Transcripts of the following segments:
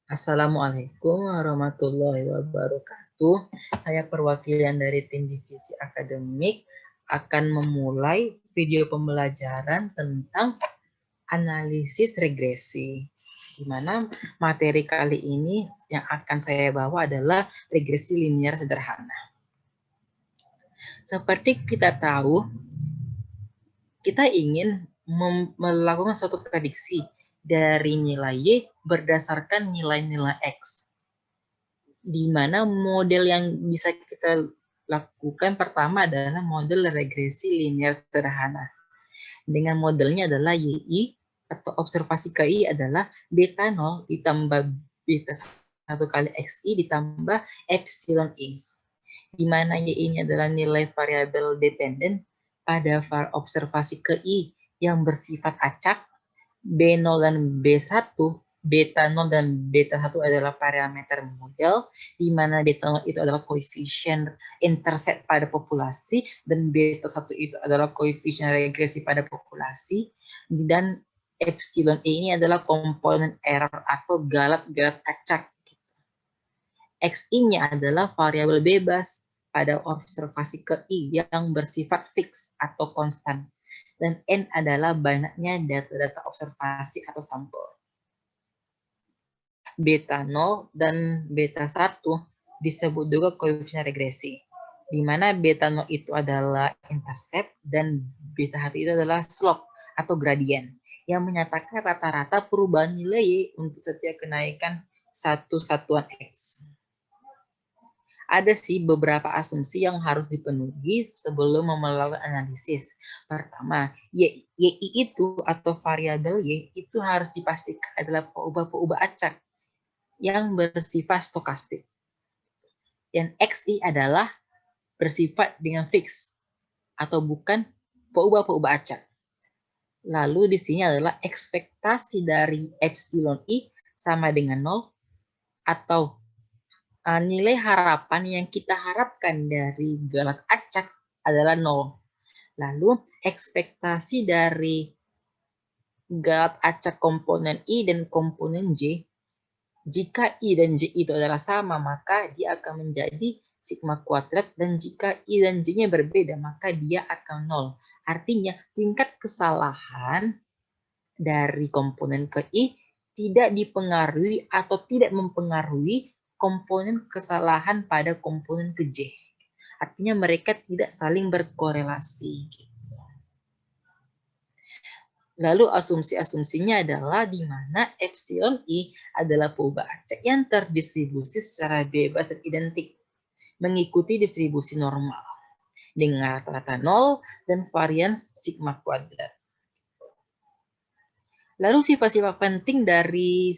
Assalamualaikum warahmatullahi wabarakatuh. Saya perwakilan dari tim divisi akademik akan memulai video pembelajaran tentang analisis regresi. Di mana materi kali ini yang akan saya bawa adalah regresi linear sederhana. Seperti kita tahu, kita ingin melakukan suatu prediksi dari nilai Y berdasarkan nilai-nilai X. Di mana model yang bisa kita lakukan pertama adalah model regresi linear sederhana. Dengan modelnya adalah YI atau observasi KI adalah beta 0 ditambah beta 1 kali XI ditambah epsilon I. Di mana YI ini adalah nilai variabel dependen pada observasi KI yang bersifat acak, B0 dan B1, beta 0 dan beta 1 adalah parameter model, di mana beta 0 itu adalah koefisien intercept pada populasi, dan beta 1 itu adalah koefisien regresi pada populasi, dan epsilon E ini adalah komponen error atau galat-galat acak. XI-nya adalah variabel bebas pada observasi KI yang bersifat fix atau konstan. Dan N adalah banyaknya data-data observasi atau sampel. Beta 0 dan beta 1 disebut juga koefisien regresi, di mana beta 0 itu adalah intercept dan beta 1 itu adalah slope atau gradien, yang menyatakan rata-rata perubahan nilai Y untuk setiap kenaikan satu satuan X. Ada sih beberapa asumsi yang harus dipenuhi sebelum melakukan analisis. Pertama, YI itu atau variabel Y itu harus dipastikan adalah peubah-peubah acak yang bersifat stokastik. Dan XI adalah bersifat dengan fix atau bukan peubah-peubah acak. Lalu di sini adalah ekspektasi dari epsilon I sama dengan 0 atau nilai harapan yang kita harapkan dari galat acak adalah 0. Lalu ekspektasi dari galat acak komponen I dan komponen J, jika I dan J itu adalah sama, maka dia akan menjadi sigma kuadrat, dan jika I dan J-nya berbeda, maka dia akan 0. Artinya tingkat kesalahan dari komponen ke I tidak dipengaruhi atau tidak mempengaruhi komponen kesalahan pada komponen ke J. Artinya mereka tidak saling berkorelasi. Lalu asumsi-asumsinya adalah di mana epsilon I adalah peubah acak yang terdistribusi secara bebas dan identik, mengikuti distribusi normal, dengan rata-rata 0 dan varian sigma kuadrat. Lalu sifat-sifat penting dari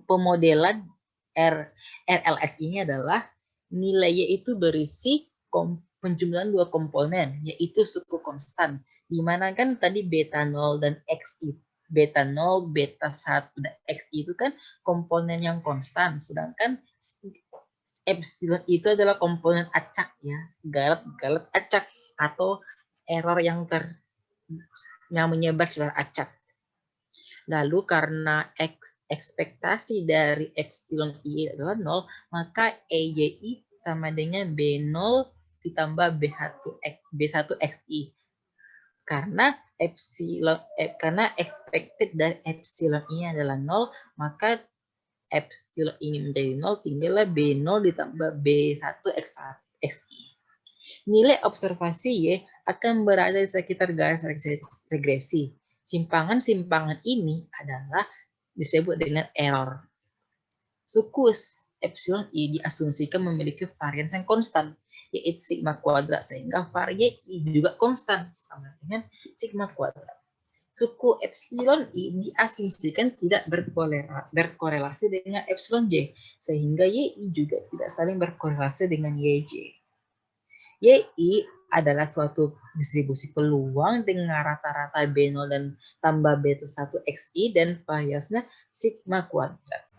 pemodelan RLS ini adalah nilai Y itu berisi penjumlahan dua komponen, yaitu suku konstan, di mana kan tadi beta 0 dan XI, beta 0, beta 1, dan XI itu kan komponen yang konstan, sedangkan epsilon itu adalah komponen acak, ya, galat acak atau error yang menyebar secara acak. Lalu karena ekspektasi dari epsilon I adalah 0, maka EYI sama dengan B0 ditambah B1XI. Karena expected dari epsilon I adalah 0, maka epsilon ini menjadi 0, tinggallah B0 ditambah B1XI. Nilai observasi Y akan berada di sekitar garis regresi. Simpangan-simpangan ini adalah disebut dengan error. Suku epsilon I diasumsikan memiliki varian yang konstan, yaitu sigma kuadrat, sehingga varian I juga konstan sama dengan sigma kuadrat. Suku epsilon I diasumsikan tidak berkorelasi dengan epsilon J, sehingga YI juga tidak saling berkorelasi dengan YJ. YI adalah suatu distribusi peluang dengan rata-rata B0 dan tambah beta 1 XI dan variasnya sigma kuadrat.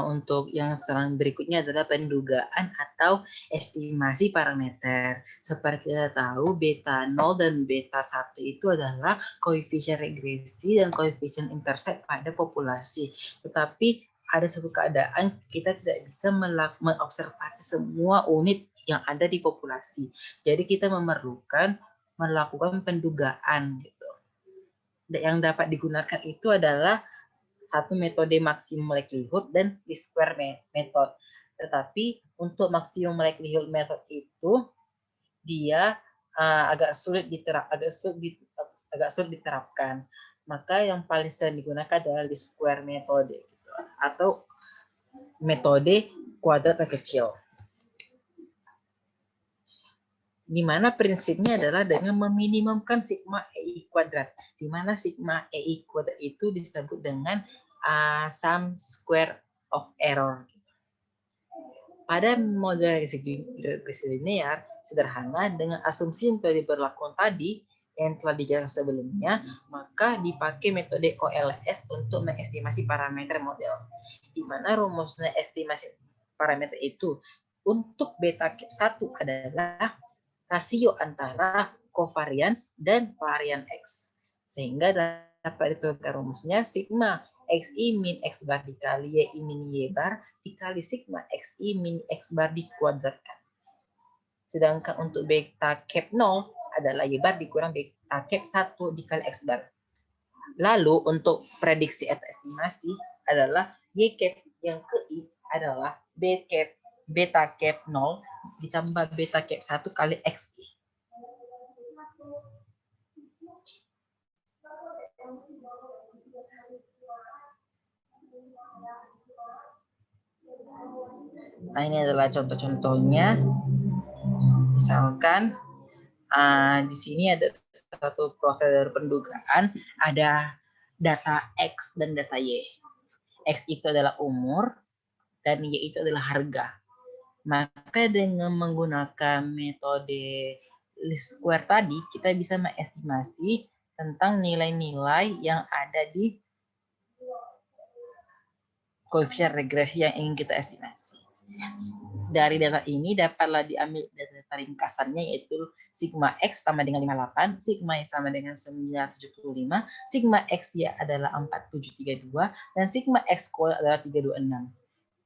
Untuk yang sekarang berikutnya adalah pendugaan atau estimasi parameter. Seperti kita tahu, beta 0 dan beta 1 itu adalah koefisien regresi dan koefisien intercept pada populasi. Tetapi ada satu keadaan kita tidak bisa mengobservasi semua unit yang ada di populasi. Jadi kita memerlukan melakukan pendugaan gitu. Yang dapat digunakan itu adalah satu metode maksimum likelihood dan least square method. Tetapi untuk maksimum likelihood method itu dia agak sulit diterapkan. Maka yang paling sering digunakan adalah least square method gitu, atau metode kuadrat terkecil. Di mana prinsipnya adalah dengan meminimumkan sigma EI kuadrat, di mana sigma EI kuadrat itu disebut dengan sum square of error. Pada model regresi linear sederhana dengan asumsi yang telah diberlakukan tadi yang telah dijelaskan sebelumnya, maka dipakai metode OLS untuk mengestimasi parameter model. Di mana rumusnya estimasi parameter itu untuk beta cap 1 adalah rasio antara covariance dan varian X. Sehingga dapat ditentukan rumusnya sigma XI min X bar dikali YI min Y bar dikali sigma XI min X bar dikuadratkan. Sedangkan untuk beta cap 0 adalah Y bar dikurang beta cap 1 dikali X bar. Lalu untuk prediksi atau estimasi adalah Y cap yang ke I adalah beta cap 0 ditambah beta cap 1 kali XI. Nah, ini adalah contoh-contohnya. Misalkan di sini ada satu prosedur pendugaan, ada data X dan data Y. X itu adalah umur dan Y itu adalah harga. Maka dengan menggunakan metode least square tadi, kita bisa mengestimasi tentang nilai-nilai yang ada di koefisien regresi yang ingin kita estimasi. Dari data ini dapatlah diambil data ringkasannya, yaitu sigma X sama dengan 58, sigma Y sama dengan 975, sigma XY adalah 4732, dan sigma X square adalah 326.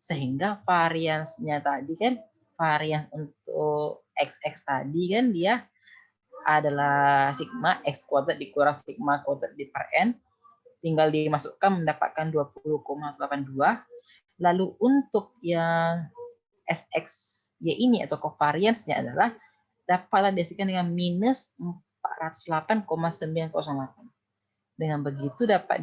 Sehingga variansnya tadi kan, varian untuk XX tadi kan dia adalah sigma X kuadrat dikurang sigma kuadrat di per N, tinggal dimasukkan mendapatkan 20,82. Lalu untuk yang SXY ini atau covariance-nya adalah dapatlah dihasilkan dengan minus 408,908. Dengan begitu dapat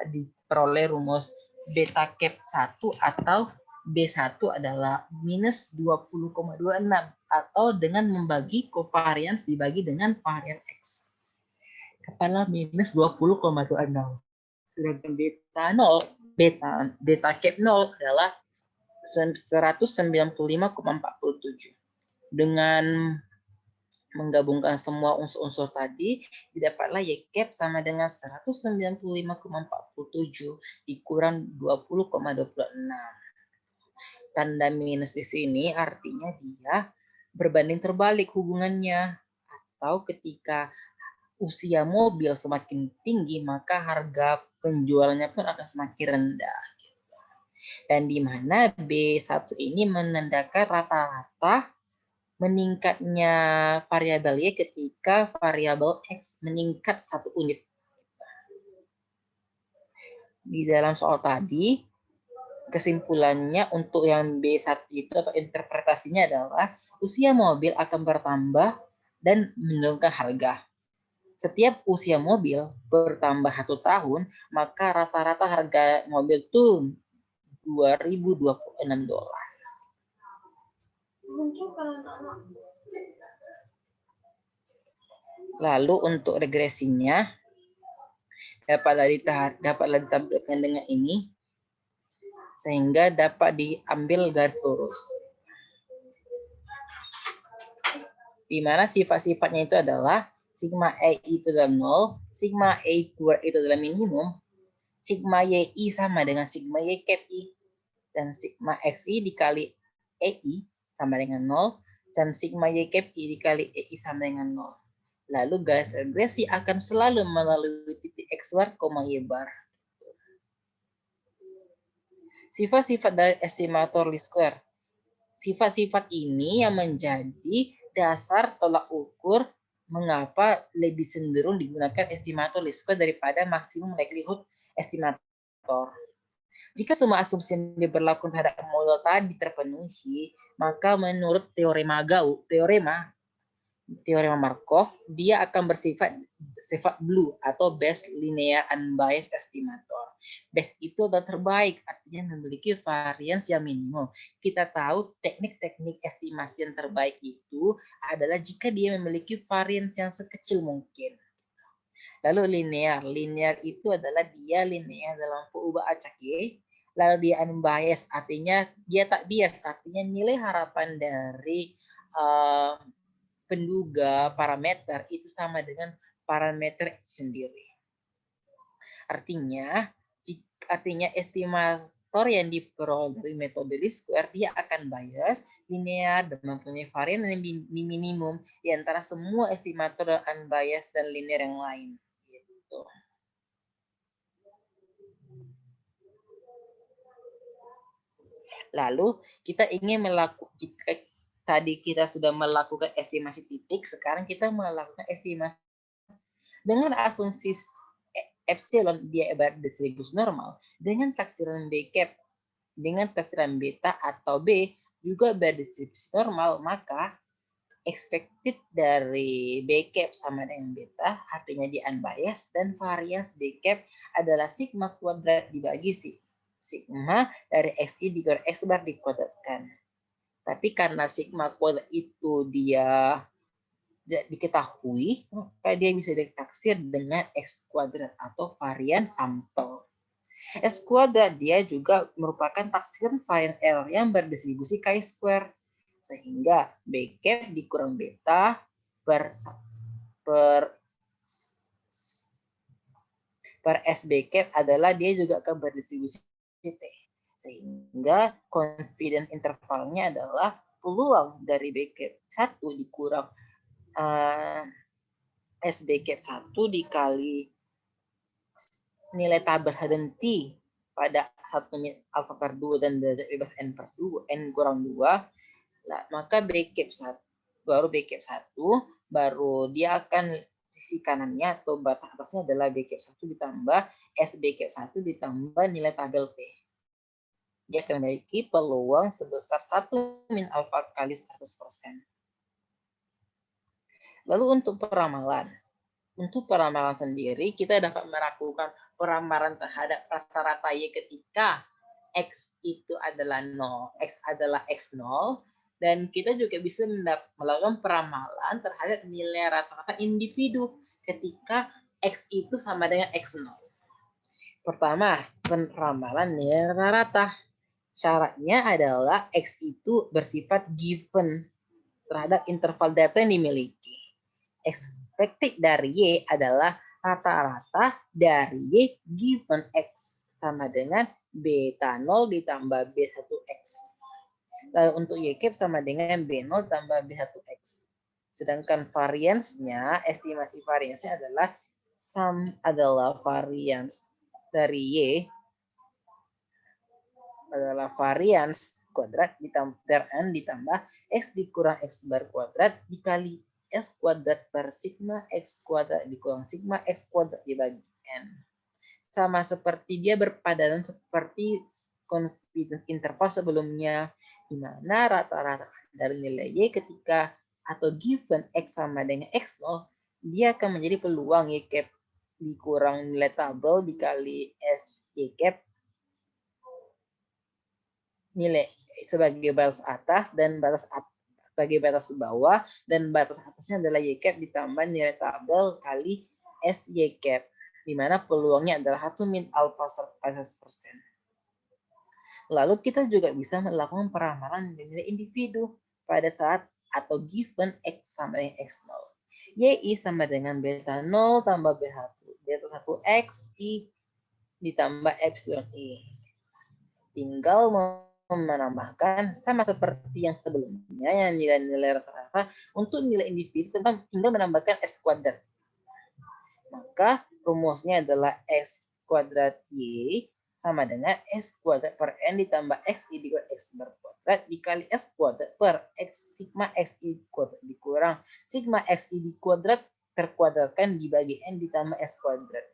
diperoleh rumus beta cap 1 atau B1 adalah minus 20,26 atau dengan membagi covariance dibagi dengan varian X. Dapatlah minus 20,26. Sedangkan beta cap 0 adalah 195,47. Dengan menggabungkan semua unsur-unsur tadi, didapatlah Y cap sama dengan 195,47 dikurang 20,26. Tanda minus di sini artinya dia berbanding terbalik hubungannya. Atau ketika usia mobil semakin tinggi, maka harga penjualannya pun akan semakin rendah. Dan di mana B1 ini menandakan rata-rata meningkatnya variabel Y ketika variabel X meningkat 1 unit. Di dalam soal tadi, kesimpulannya untuk yang B1 itu atau interpretasinya adalah usia mobil akan bertambah dan menurunkan harga. Setiap usia mobil bertambah 1 tahun, maka rata-rata harga mobil turun $2.026. Lalu untuk regresinya dapatlah ditampilkan dengan ini, sehingga dapat diambil garis lurus. Di mana sifat-sifatnya itu adalah sigma E itu adalah 0, sigma E kuadrat itu adalah minimum, sigma YI sama dengan sigma Y cap I. dan sigma XI dikali EI sama dengan 0, dan sigma Y cap I dikali EI sama dengan 0. Lalu garis regresi akan selalu melalui titik X bar, Y bar. Sifat-sifat dari estimator least square. Sifat-sifat ini yang menjadi dasar tolak ukur mengapa lebih cenderung digunakan estimator least square daripada maksimum likelihood estimator. Jika semua asumsi yang diberlakukan terhadap model tadi terpenuhi, maka menurut teorema Markov, dia akan bersifat blue atau best linear unbiased estimator. Best itu adalah terbaik, artinya memiliki variance yang minimum. Kita tahu teknik-teknik estimasi yang terbaik itu adalah jika dia memiliki variance yang sekecil mungkin. Lalu linear itu adalah dia linear dalam peubah acak Y. Lalu dia unbiased, artinya dia tak bias, artinya nilai harapan dari penduga parameter itu sama dengan parameter sendiri. Artinya estimator yang diperoleh dari metode least square dia akan bias, linear, dan mempunyai varian yang minimum di antara semua estimator unbiased dan linear yang lain. Gitu. Lalu kita ingin melakukan, jika tadi kita sudah melakukan estimasi titik, sekarang kita melakukan estimasi dengan asumsi epsilon dia ibarat distribusi normal, dengan taksiran B cap, dengan taksiran beta atau B juga berdistribusi normal, maka expected dari B cap sama dengan beta, artinya dia unbiased, dan variance B cap adalah sigma kuadrat dibagi sigma dari XI dikali X bar dikuadratkan. Tapi karena sigma kuadrat itu dia diketahui, maka dia bisa ditaksir dengan X kuadrat atau varian sampel. X kuadrat dia juga merupakan taksiran varian L yang berdistribusi chi-square. Sehingga B cap dikurang beta per SB cap adalah dia juga akan berdistribusi T. Sehingga confidence intervalnya adalah peluang dari B cap 1 dikurang SB cap 1 dikali nilai tabel hidden T pada 1 min alpha per 2 dan derajat bebas N per 2, N kurang 2, maka B cap 1, baru B cap 1, baru dia akan sisi kanannya atau batas atasnya adalah B cap 1 ditambah SB cap 1 ditambah nilai tabel T. Dia akan memiliki peluang sebesar 1 min alpha kali 100%. Lalu untuk peramalan. Untuk peramalan sendiri, kita dapat melakukan peramalan terhadap rata-rata Y ketika X itu adalah 0, X adalah X0, dan kita juga bisa melakukan peramalan terhadap nilai rata-rata individu ketika X itu sama dengan X0. Pertama, peramalan nilai rata-rata. Syaratnya adalah X itu bersifat given terhadap interval data yang dimiliki. Expected dari Y adalah rata-rata dari Y given X sama dengan beta 0 ditambah B1X. Lalu untuk Y cap sama dengan B0 tambah B1X. Sedangkan variance-nya, estimasi variance-nya adalah variance dari Y adalah variance kuadrat ditambah N ditambah X dikurang X bar kuadrat dikali S kuadrat per sigma X kuadrat dikurang sigma X kuadrat dibagi N. Sama seperti dia berpadanan seperti confidence interval sebelumnya, di mana rata-rata dari nilai Y ketika atau given X sama dengan X0, dia akan menjadi peluang Y cap dikurang nilai tabel dikali S Y cap nilai sebagai batas atas dan batas sebagai batas bawah, dan batas atasnya adalah Y cap ditambah nilai tabel kali S Y cap, di mana peluangnya adalah 1 min alpha 100%. Lalu kita juga bisa melakukan peramalan nilai individu pada saat atau given X sama dengan X0. Y sama dengan beta 0 tambah beta 1 X I ditambah epsilon I. tinggal menambahkan sama seperti yang sebelumnya yang nilai-nilai rata-rata untuk nilai individu tinggal menambahkan x kuadrat. Maka rumusnya adalah x kuadrat y sama dengan x kuadrat per n ditambah x i dikurangi x berkuadrat dikali x kuadrat per x sigma x i kuadrat dikurang sigma x i kuadrat terkuadratkan dibagi n ditambah x kuadrat.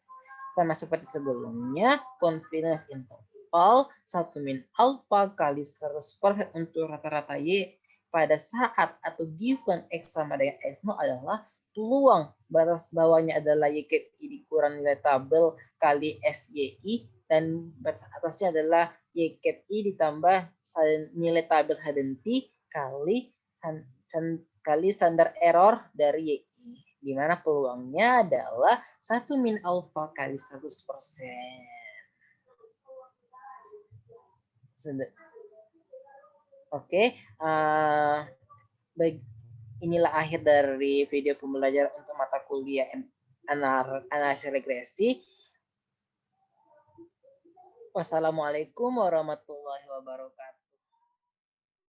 Sama seperti sebelumnya, confidence interval 1 min alpha kali 100% untuk rata-rata Y pada saat atau given X sama dengan X0 adalah peluang batas bawahnya adalah Y cap I dikurang nilai tabel kali SYI dan batas atasnya adalah Y cap I ditambah nilai tabel hidden T kali standar error dari YI. Di mana peluangnya adalah 1 min alpha kali 100%. Oke, baik, inilah akhir dari video pembelajaran untuk mata kuliah analisis regresi. Wassalamualaikum warahmatullahi wabarakatuh.